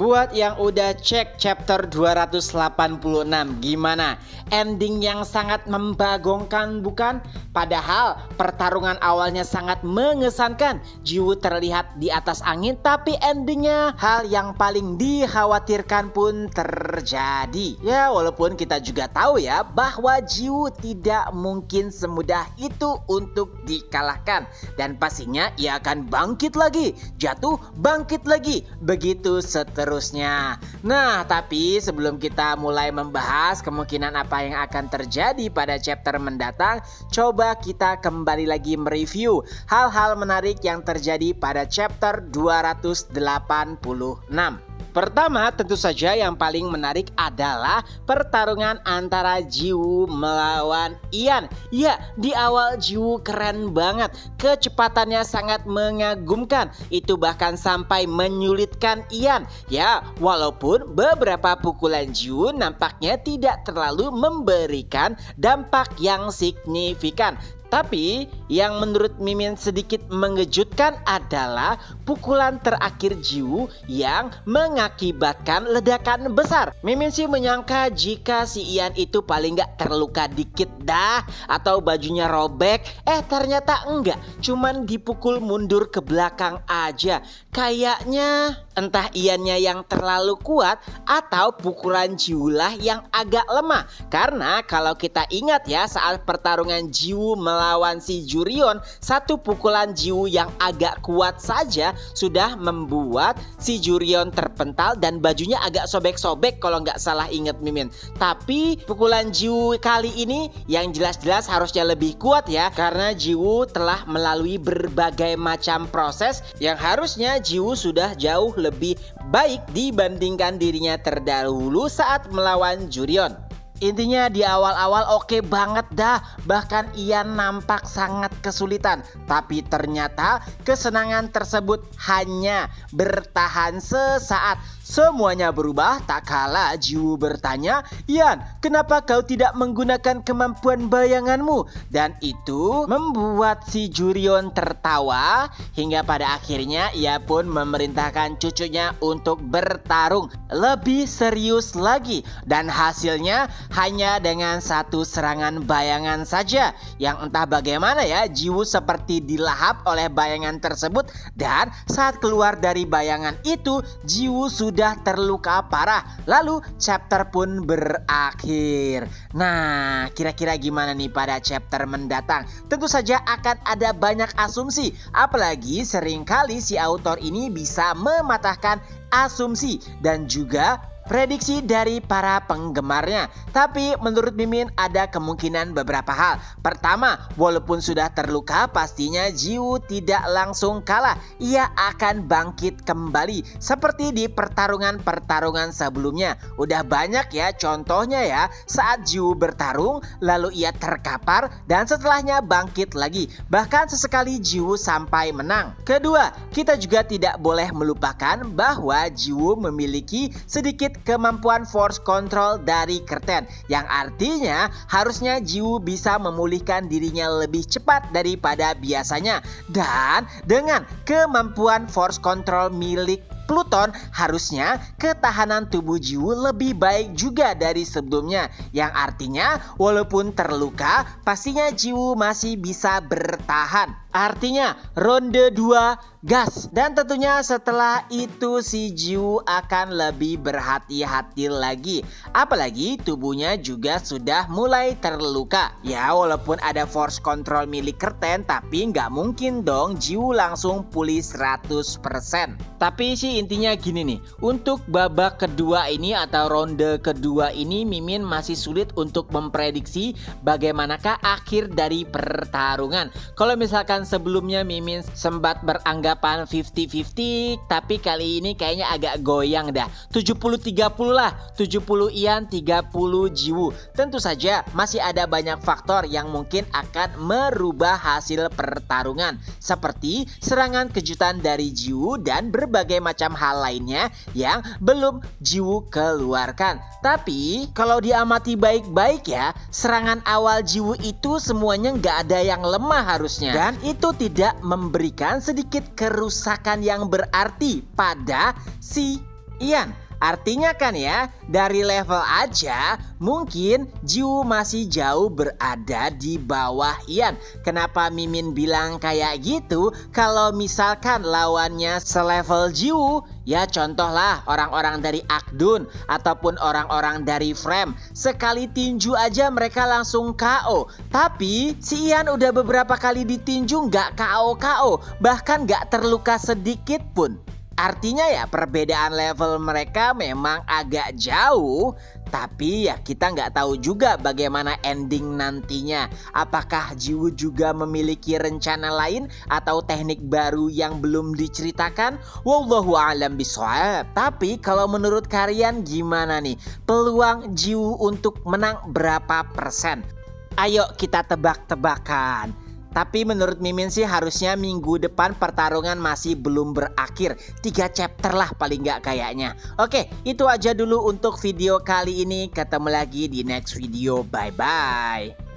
Buat yang udah cek chapter 286, gimana? Ending yang sangat membagongkan bukan? Padahal pertarungan awalnya sangat mengesankan. Jiwoo terlihat di atas angin, tapi endingnya hal yang paling dikhawatirkan pun terjadi. Ya, walaupun kita juga tahu ya bahwa Jiwoo tidak mungkin semudah itu untuk dikalahkan. Dan pastinya ia akan bangkit lagi, jatuh, bangkit lagi, begitu seterusnya. Nah, tapi sebelum kita mulai membahas kemungkinan apa yang akan terjadi pada chapter mendatang, coba kita kembali lagi mereview hal-hal menarik yang terjadi pada chapter 286. Pertama, tentu saja yang paling menarik adalah pertarungan antara Jiwoo melawan Ian. Ya, di awal Jiwoo keren banget. Kecepatannya sangat mengagumkan. Itu bahkan sampai menyulitkan Ian. Ya, walaupun beberapa pukulan Jiwoo nampaknya tidak terlalu memberikan dampak yang signifikan. Tapi yang menurut Mimin sedikit mengejutkan adalah pukulan terakhir Jiwoo yang mengakibatkan ledakan besar. Mimin sih menyangka jika si Ian itu paling nggak terluka dikit dah atau bajunya robek. Ternyata enggak, cuman dipukul mundur ke belakang aja. Kayaknya entah Iannya yang terlalu kuat atau pukulan Jiwoo lah yang agak lemah. Karena kalau kita ingat ya saat pertarungan Jiwoo melawan si Jurion, satu pukulan Jiwoo yang agak kuat saja sudah membuat si Jurion terpental dan bajunya agak sobek-sobek kalau nggak salah ingat Mimin. Tapi pukulan Jiwoo kali ini yang jelas-jelas harusnya lebih kuat ya, karena Jiwoo telah melalui berbagai macam proses yang harusnya Jiwoo sudah jauh lebih baik dibandingkan dirinya terdahulu saat melawan Jurion. Intinya di awal-awal oke banget dah, bahkan Ian nampak sangat kesulitan. Tapi ternyata kesenangan tersebut hanya bertahan sesaat. Semuanya berubah tak kala Jiwoo bertanya, "Ian, kenapa kau tidak menggunakan kemampuan bayanganmu?" Dan itu membuat si Jurion tertawa hingga pada akhirnya ia pun memerintahkan cucunya untuk bertarung lebih serius lagi. Dan hasilnya hanya dengan satu serangan bayangan saja yang entah bagaimana ya Jiwoo seperti dilahap oleh bayangan tersebut, dan saat keluar dari bayangan itu Jiwoo sudah terluka parah. Lalu chapter pun berakhir. Nah, kira-kira gimana nih pada chapter mendatang? Tentu saja akan ada banyak asumsi, apalagi seringkali si author ini bisa mematahkan asumsi dan juga prediksi dari para penggemarnya. Tapi menurut Mimin ada kemungkinan beberapa hal. Pertama, walaupun sudah terluka, pastinya Jiwoo tidak langsung kalah. Ia akan bangkit kembali seperti di pertarungan-pertarungan sebelumnya. Udah banyak ya contohnya ya, saat Jiwoo bertarung lalu ia terkapar dan setelahnya bangkit lagi. Bahkan sesekali Jiwoo sampai menang. Kedua, kita juga tidak boleh melupakan bahwa Jiwoo memiliki sedikit kemampuan force control dari Curtain, yang artinya harusnya Jiwoo bisa memulihkan dirinya lebih cepat daripada biasanya. Dan dengan kemampuan force control milik Pluton, harusnya ketahanan tubuh Jiwoo lebih baik juga dari sebelumnya. Yang artinya walaupun terluka, pastinya Jiwoo masih bisa bertahan. Artinya ronde 2 gas. Dan tentunya setelah itu si Jiwoo akan lebih berhati-hati lagi. Apalagi tubuhnya juga sudah mulai terluka. Ya, walaupun ada force control milik Curtain, tapi nggak mungkin dong Jiwoo langsung pulih 100%. Tapi sih intinya gini nih, untuk babak kedua ini atau ronde kedua ini Mimin masih sulit untuk memprediksi bagaimanakah akhir dari pertarungan. Kalau misalkan sebelumnya Mimin sempat beranggapan 50-50, tapi kali ini kayaknya agak goyang dah. 70-30 lah, 70 Ian, 30 Jiwoo. Tentu saja masih ada banyak faktor yang mungkin akan merubah hasil pertarungan, seperti serangan kejutan dari Jiwoo dan berbagai macam hal lainnya yang belum Jiwoo keluarkan. Tapi kalau diamati baik-baik ya, serangan awal Jiwoo itu semuanya nggak ada yang lemah harusnya, dan itu tidak memberikan sedikit kerusakan yang berarti pada si Ian, artinya kan ya, dari level aja mungkin Jiwoo masih jauh berada di bawah Ian. Kenapa Mimin bilang kayak gitu? Kalau misalkan lawannya selevel Jiwoo, ya contohlah orang-orang dari Akdun ataupun orang-orang dari Frame. Sekali tinju aja mereka langsung KO. Tapi si Ian udah beberapa kali ditinju nggak KO-KO, bahkan nggak terluka sedikit pun. Artinya ya perbedaan level mereka memang agak jauh. Tapi ya kita nggak tahu juga bagaimana ending nantinya. Apakah Jiwoo juga memiliki rencana lain atau teknik baru yang belum diceritakan? Wallahu a'lam bishawab. Tapi kalau menurut kalian gimana nih? Peluang Jiwoo untuk menang berapa persen? Ayo kita tebak-tebakan. Tapi menurut Mimin sih harusnya minggu depan pertarungan masih belum berakhir. 3 chapter lah paling nggak kayaknya. Oke, itu aja dulu untuk video kali ini. Ketemu lagi di next video. Bye-bye.